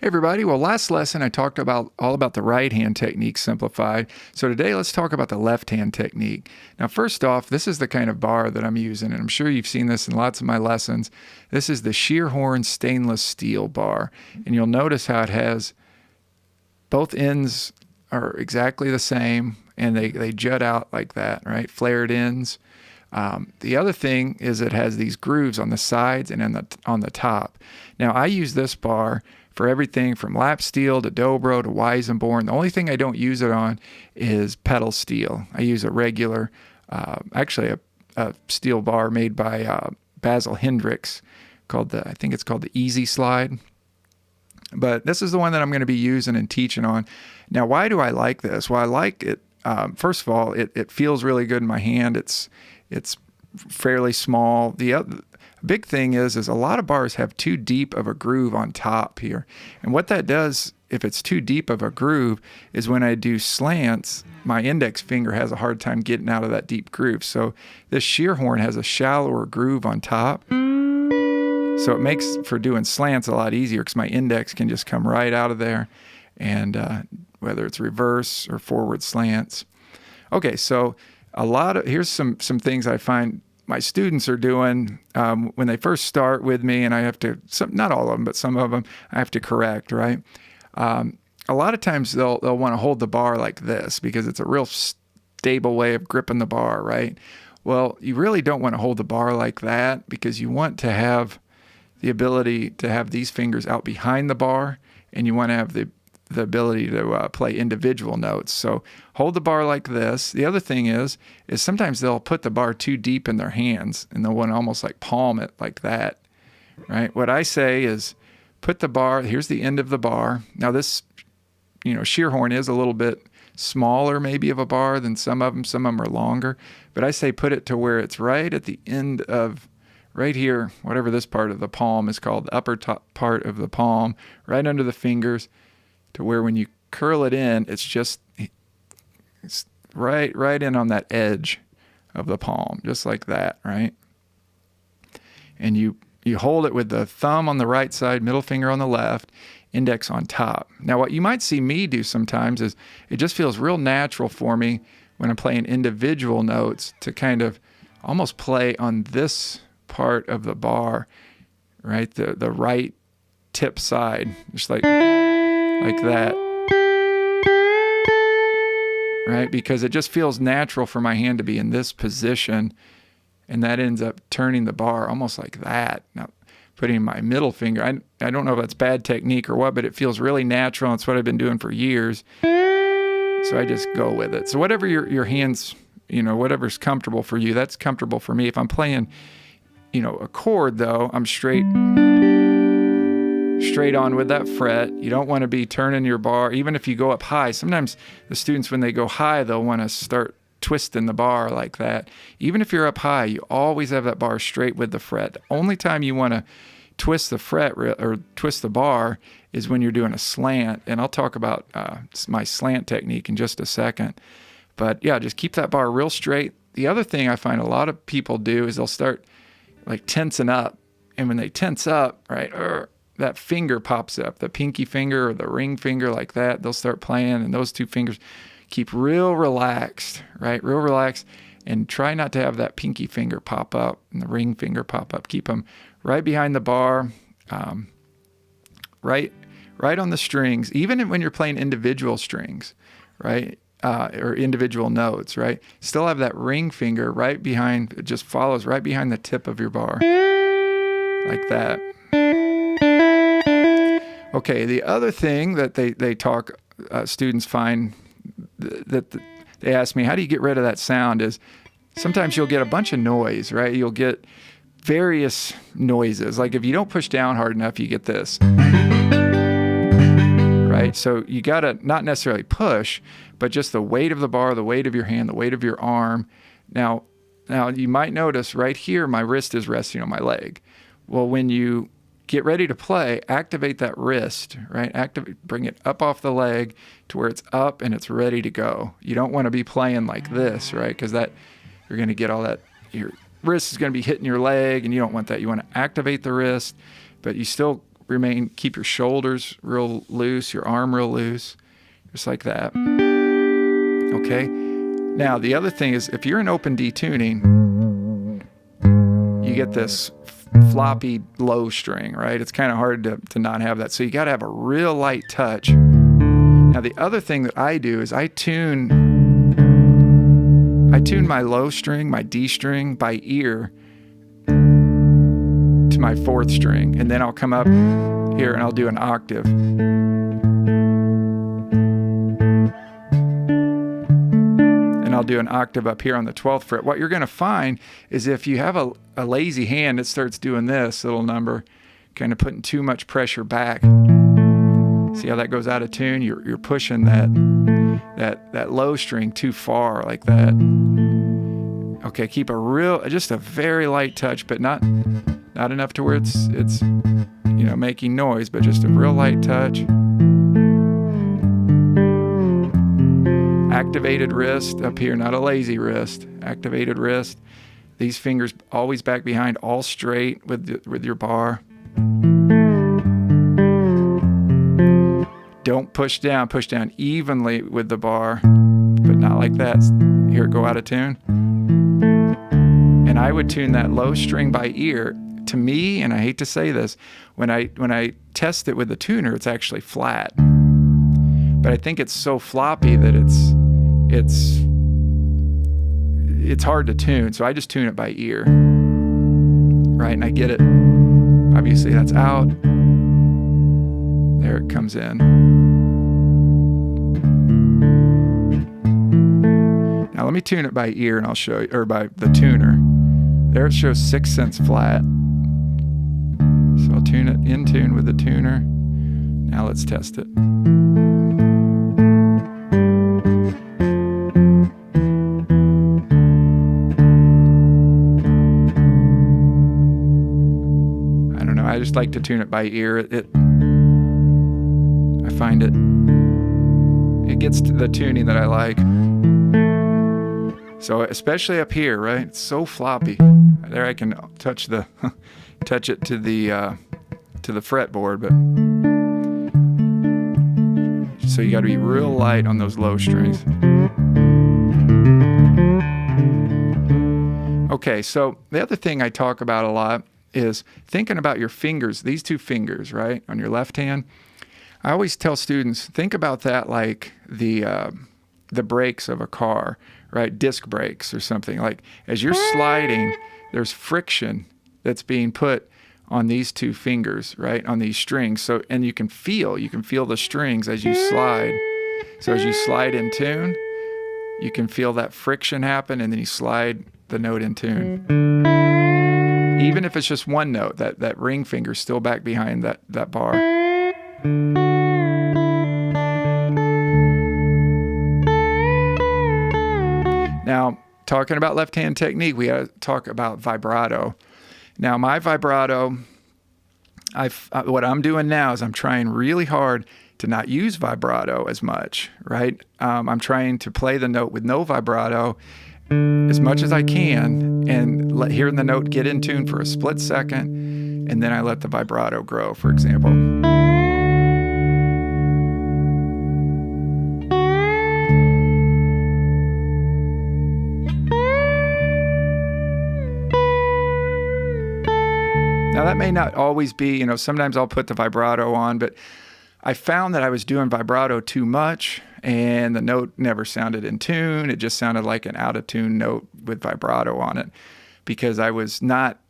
Hey everybody, well last lesson I talked about all about the right hand technique simplified. So today let's talk about the left hand technique. Now first off, this is the kind of bar that I'm using, and I'm sure you've seen this in lots of my lessons. This is the sheer horn stainless steel bar, and you'll notice how it has both ends are exactly the same, and they jut out like that, right? Flared ends. The other thing is it has these grooves on the sides and on the top. Now I use this bar for everything from lap steel to dobro to Weissenborn. The only thing I don't use it on is pedal steel. I use a regular, actually a steel bar made by Basil Hendricks I think it's called the Easy Slide. But this is the one that I'm going to be using and teaching on. Now, why do I like this? Well, I like it. First of all, it feels really good in my hand. It's fairly small. The big thing is a lot of bars have too deep of a groove on top here. And what that does, if it's too deep of a groove, is when I do slants, my index finger has a hard time getting out of that deep groove. So this sheer horn has a shallower groove on top. So it makes for doing slants a lot easier because my index can just come right out of there, and whether it's reverse or forward slants. Okay, so here's some things I find my students are doing when they first start with me, and I have to, not all of them, but some of them I have to correct, right? A lot of times they'll want to hold the bar like this because it's a real stable way of gripping the bar, right? Well, you really don't want to hold the bar like that because you want to have the ability to have these fingers out behind the bar, and you want to have the ability to play individual notes. So hold the bar like this. The other thing is sometimes they'll put the bar too deep in their hands, and they'll want to almost like palm it like that, right? What I say is put the bar, here's the end of the bar. Now this, sheer horn is a little bit smaller maybe of a bar than some of them are longer, but I say put it to where it's right at the end of right here, whatever this part of the palm is called, the upper top part of the palm, right under the fingers, to where when you curl it in, it's right in on that edge of the palm, just like that, right? And you hold it with the thumb on the right side, middle finger on the left, index on top. Now, what you might see me do sometimes is it just feels real natural for me when I'm playing individual notes to kind of almost play on this part of the bar, right? The right tip side, just like that, right? Because it just feels natural for my hand to be in this position, and that ends up turning the bar almost like that. Now, putting my middle finger, I don't know if that's bad technique or what, but it feels really natural. It's what I've been doing for years. So I just go with it. So whatever your hands, whatever's comfortable for you, that's comfortable for me. If I'm playing a chord though, I'm straight on with that fret. You don't want to be turning your bar, even if you go up high. Sometimes the students, when they go high, they'll want to start twisting the bar like that. Even if you're up high, you always have that bar straight with the fret. The only time you want to twist the fret or twist the bar is when you're doing a slant, and I'll talk about my slant technique in just a second. But yeah, just keep that bar real straight. The other thing I find a lot of people do is they'll start like tensing up, and when they tense up, right, that finger pops up, the pinky finger or the ring finger like that. They'll start playing, and those two fingers keep real relaxed, right, real relaxed, and try not to have that pinky finger pop up and the ring finger pop up. Keep them right behind the bar, right on the strings, even when you're playing individual strings, right, or individual notes, right? Still have that ring finger right behind, it just follows right behind the tip of your bar, like that. Okay, the other thing that they talk, students find that they ask me, how do you get rid of that sound, is sometimes you'll get a bunch of noise, right? You'll get various noises. Like if you don't push down hard enough, you get this, right? So you got to not necessarily push, but just the weight of the bar, the weight of your hand, the weight of your arm. Now you might notice right here, my wrist is resting on my leg. Well, when you get ready to play, activate that wrist, right? Bring it up off the leg to where it's up and it's ready to go. You don't want to be playing like this, right? Because you're going to get all that, your wrist is going to be hitting your leg, and you don't want that. You want to activate the wrist, but you still keep your shoulders real loose, your arm real loose, just like that. Okay. Now, the other thing is, if you're in open D tuning, you get this floppy low string, right? It's kind of hard to not have that. So you got to have a real light touch. Now, the other thing that I do is I tune my low string, my D string, by ear to my 4th string, and then I'll come up here and I'll do an octave. And I'll do an octave up here on the 12th fret. What you're going to find is if you have a lazy hand that starts doing this little number, kind of putting too much pressure back. See how that goes out of tune? You're pushing that low string too far, like that. Okay, keep just a very light touch, but not enough to where it's making noise, but just a real light touch. Activated wrist up here, not a lazy wrist. Activated wrist. These fingers always back behind, all straight with your bar. Don't push down evenly with the bar, but not like that. Here, go out of tune. And I would tune that low string by ear. To me, and I hate to say this, when I test it with the tuner, it's actually flat. But I think it's so floppy that it's hard to tune. So I just tune it by ear, right? And I get it. Obviously, that's out. There it comes in. Now let me tune it by ear, and I'll show you, or by the tuner. There it shows 6 cents flat. So I'll tune it in tune with the tuner. Now let's test it. I don't know, I just like to tune it by ear. I find it gets to the tuning that I like. So especially up here, right? It's so floppy. There I can touch it to the fretboard, but so you got to be real light on those low strings. Okay, so the other thing I talk about a lot is thinking about your fingers, these 2 fingers, right, on your left hand. I always tell students, think about that like the brakes of a car, right? Disc brakes or something. Like as you're sliding, there's friction that's being put on these 2 fingers, right? On these strings. So, and you can feel the strings as you slide. So as you slide in tune, you can feel that friction happen, and then you slide the note in tune. Even if it's just one note, that ring finger is still back behind that bar. Now, talking about left-hand technique, we got to talk about vibrato. Now, my vibrato, what I'm doing now is I'm trying really hard to not use vibrato as much, right? I'm trying to play the note with no vibrato as much as I can, and hearing the note get in tune for a split second, and then I let the vibrato grow, for example. Now, that may not always be, sometimes I'll put the vibrato on, but I found that I was doing vibrato too much, and the note never sounded in tune. It just sounded like an out-of-tune note with vibrato on it, because I was not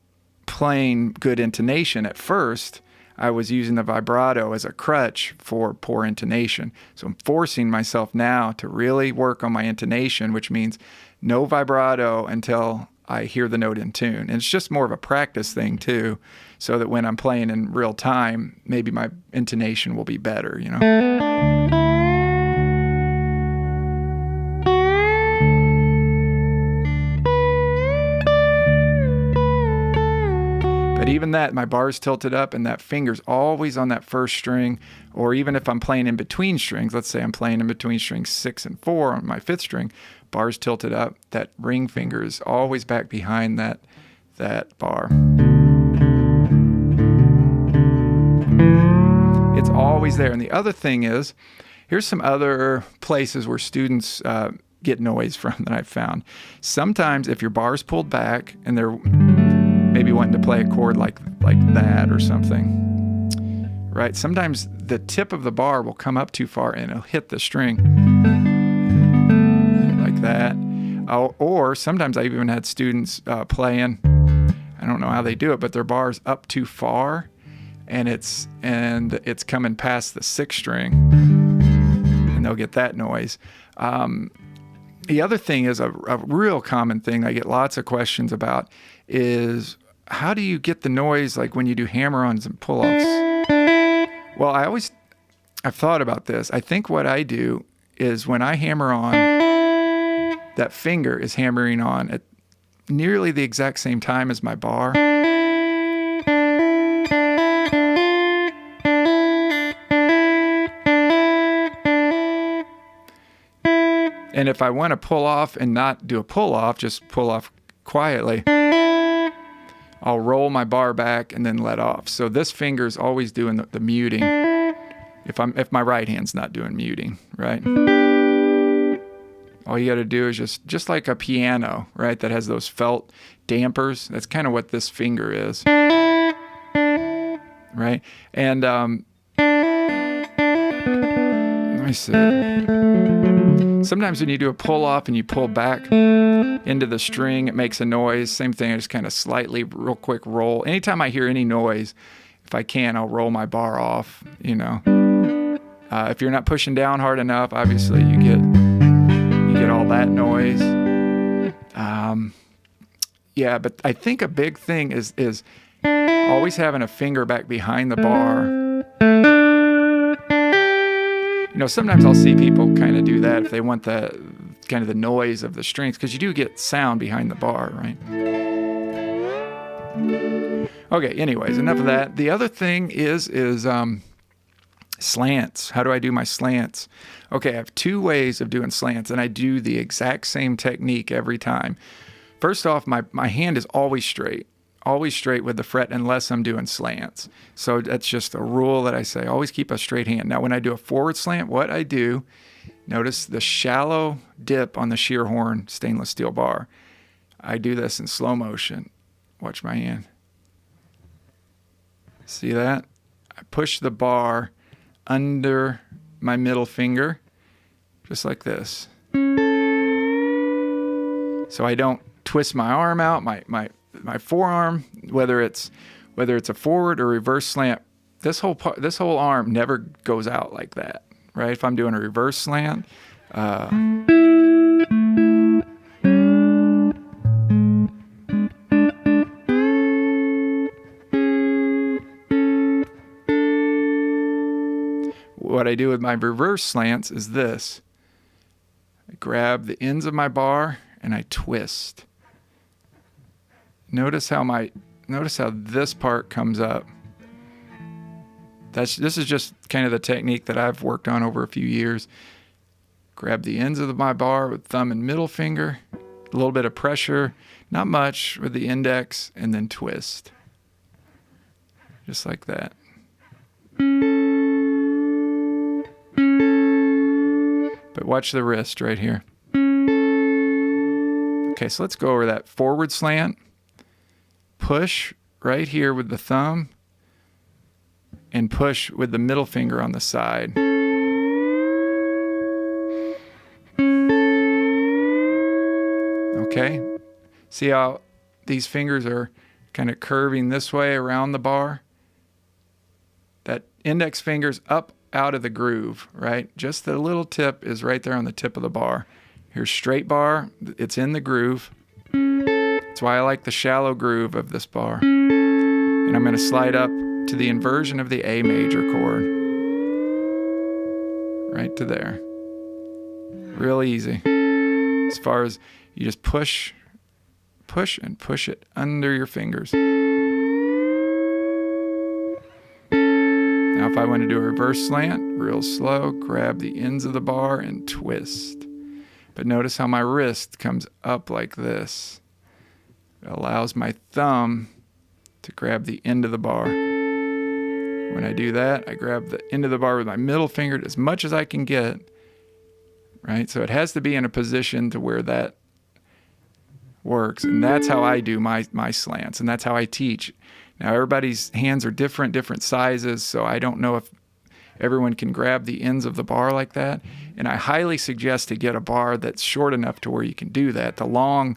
playing good intonation at first. I was using the vibrato as a crutch for poor intonation. So I'm forcing myself now to really work on my intonation, which means no vibrato until I hear the note in tune. And it's just more of a practice thing too, so that when I'm playing in real time, maybe my intonation will be better, But even that, my bar's tilted up and that finger's always on that first string, or even if I'm playing in between strings, let's say I'm playing in between strings 6 and 4 on my 5th string, bar's tilted up, that ring finger is always back behind that bar. always there. And the other thing is, here's some other places where students get noise from that I've found. Sometimes if your bar's pulled back and they're maybe wanting to play a chord like that or something, right? Sometimes the tip of the bar will come up too far and it'll hit the string like that. Or sometimes I've even had students playing, I don't know how they do it, but their bar's up too far and it's coming past the 6th string and they'll get that noise. The other thing is a real common thing I get lots of questions about is how do you get the noise like when you do hammer-ons and pull-offs? Well, I've thought about this. I think what I do is when I hammer on, that finger is hammering on at nearly the exact same time as my bar. And if I want to pull off and not do a pull off, just pull off quietly, I'll roll my bar back and then let off. So this finger's always doing the muting if my right hand's not doing muting, right? All you got to do is just like a piano, right, that has those felt dampers. That's kind of what this finger is, right? And let me see. Sometimes when you do a pull off and you pull back into the string, it makes a noise. Same thing, I just kind of slightly, real quick roll. Anytime I hear any noise, if I can, I'll roll my bar off, you know. If you're not pushing down hard enough, obviously you get all that noise. Yeah, but I think a big thing is always having a finger back behind the bar. You know, sometimes I'll see people kind of do that if they want the kind of the noise of the strings, because you do get sound behind the bar, right? Okay, anyways, enough of that. The other thing is slants. How do I do my slants? Okay, I have 2 ways of doing slants, and I do the exact same technique every time. First off, my hand is always straight with the fret unless I'm doing slants. So that's just a rule that I say, always keep a straight hand. Now, when I do a forward slant, what I do, notice the shallow dip on the shear horn stainless steel bar. I do this in slow motion. Watch my hand. See that? I push the bar under my middle finger, just like this. So I don't twist my arm out, my forearm, whether it's a forward or reverse slant. This whole arm never goes out like that, right? If I'm doing a reverse slant, what I do with my reverse slants is this. I grab the ends of my bar and I twist. Notice how this part comes up. This is just kind of the technique that I've worked on over a few years. Grab the ends of my bar with thumb and middle finger, a little bit of pressure, not much, with the index, and then twist. Just like that. But watch the wrist right here. Okay, so let's go over that forward slant. Push right here with the thumb and push with the middle finger on the side. Okay, see how these fingers are kind of curving this way around the bar? That index finger's up out of the groove, right? Just the little tip is right there on the tip of the bar. Here's straight bar, it's in the groove. That's why I like the shallow groove of this bar. And I'm going to slide up to the inversion of the A major chord. Right to there. Real easy. As far as you just push and push it under your fingers. Now if I want to do a reverse slant, real slow, grab the ends of the bar and twist. But notice how my wrist comes up like this. It allows my thumb to grab the end of the bar. When I do that, I grab the end of the bar with my middle finger as much as I can get, right? So it has to be in a position to where that works. And that's how I do my slants, and that's how I teach. Now, everybody's hands are different sizes, so I don't know if everyone can grab the ends of the bar like that. And I highly suggest to get a bar that's short enough to where you can do that. The long,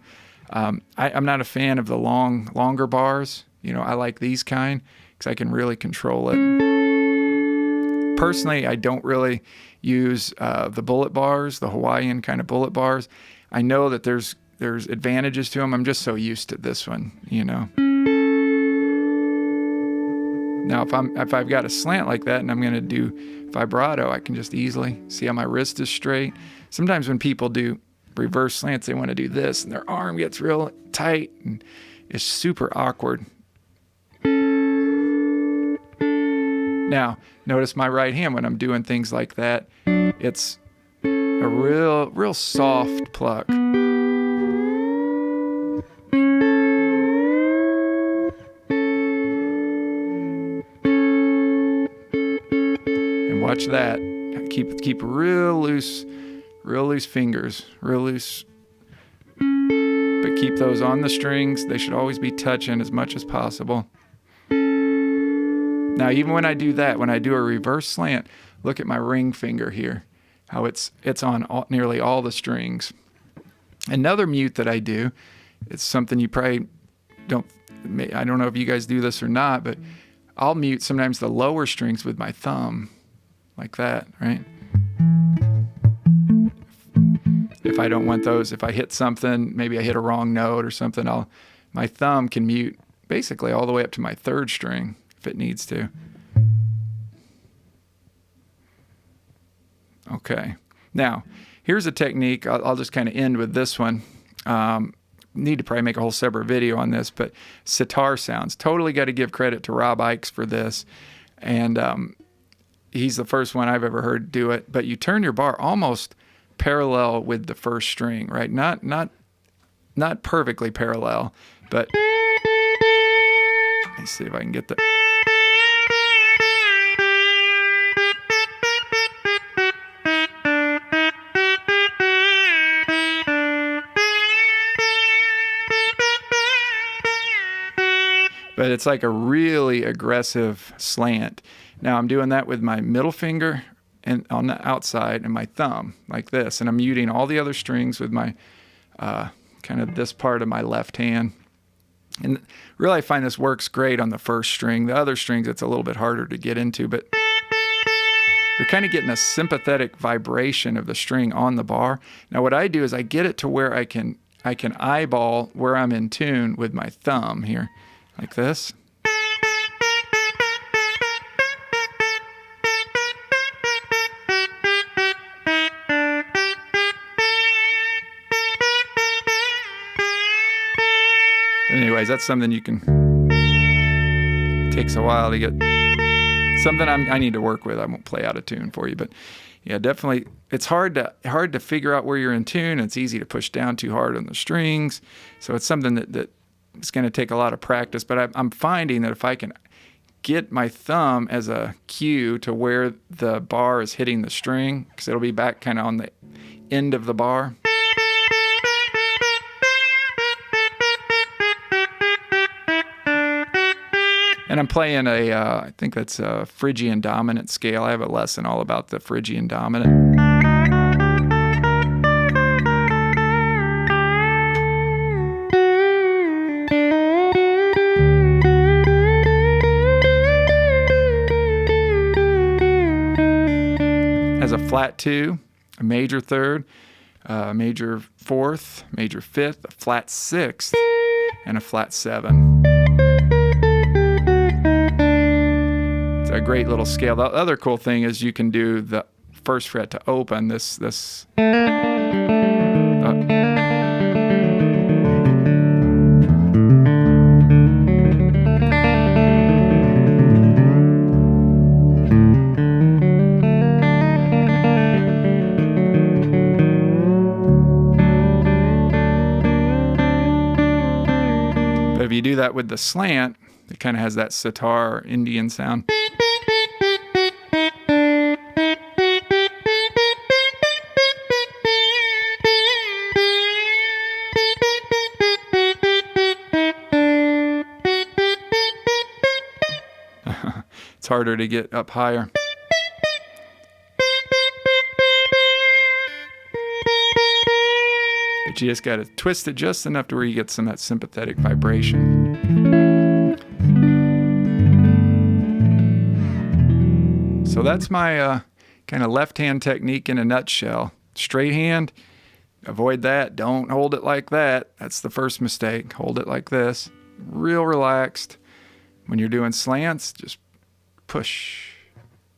I'm not a fan of the longer bars. You know, I like these kind because I can really control it. Personally, I don't really use the bullet bars, the Hawaiian kind of bullet bars. I know that there's advantages to them. I'm just so used to this one, you know. Now, if I've got a slant like that and I'm going to do vibrato, I can just easily see how my wrist is straight. Sometimes when people do reverse slants, they want to do this, and their arm gets real tight, and it's super awkward. Now, notice my right hand when I'm doing things like that. It's a real soft pluck. And watch that. Keep real loose fingers, real loose. But keep those on the strings. They should always be touching as much as possible. Now, even when I do that, when I do a reverse slant, look at my ring finger here, how it's on nearly all the strings. Another mute that I do, it's something you probably I don't know if you guys do this or not, but I'll mute sometimes the lower strings with my thumb, like that, right? If I don't want those, if I hit something, maybe I hit a wrong note or something, my thumb can mute basically all the way up to my third string if it needs to. Okay. Now, here's a technique. I'll just kind of end with this one. Need to probably make a whole separate video on this, but sitar sounds. Totally got to give credit to Rob Ikes for this. And he's the first one I've ever heard do it. But you turn your bar almost parallel with the first string, right? Not perfectly parallel, but let me see if I can get the... But it's like a really aggressive slant. Now I'm doing that with my middle finger and on the outside and my thumb like this. And I'm muting all the other strings with my kind of this part of my left hand. And really I find this works great on the first string. The other strings it's a little bit harder to get into, but you're kind of getting a sympathetic vibration of the string on the bar. Now what I do is I get it to where I can eyeball where I'm in tune with my thumb here. Like this. Anyways, that's something you can... Takes a while to get... Something I need to work with. I won't play out of tune for you, but yeah, definitely. It's hard to figure out where you're in tune. It's easy to push down too hard on the strings. So it's something that it's going to take a lot of practice, but I'm finding that if I can get my thumb as a cue to where the bar is hitting the string, because it'll be back kind of on the end of the bar. And I'm playing I think that's a Phrygian dominant scale. I have a lesson all about the Phrygian dominant. Has a flat 2, a major 3rd, a major 4th, major 5th, a flat 6th, and a flat 7. It's a great little scale. The other cool thing is you can do the first fret to open this. If you do that with the slant, it kind of has that sitar Indian sound. harder to get up higher. But you just got to twist it just enough to where you get some of that sympathetic vibration. So that's my kind of left hand technique in a nutshell. Straight hand, avoid that. Don't hold it like that. That's the first mistake. Hold it like this. Real relaxed. When you're doing slants, just push,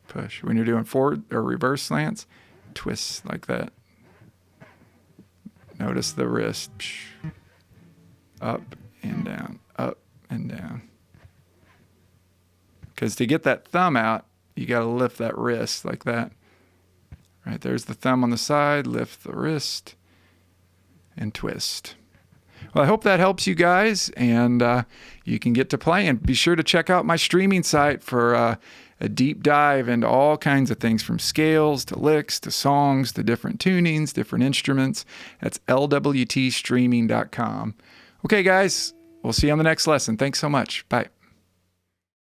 push. When you're doing forward or reverse slants, twist like that. Notice the wrist. Up and down, up and down. Because to get that thumb out, you got to lift that wrist like that. Right, there's the thumb on the side. Lift the wrist and twist. Well, I hope that helps you guys, and you can get to playing. Be sure to check out my streaming site for a deep dive into all kinds of things, from scales to licks to songs to different tunings, different instruments. That's lwtstreaming.com. Okay, guys, we'll see you on the next lesson. Thanks so much. Bye.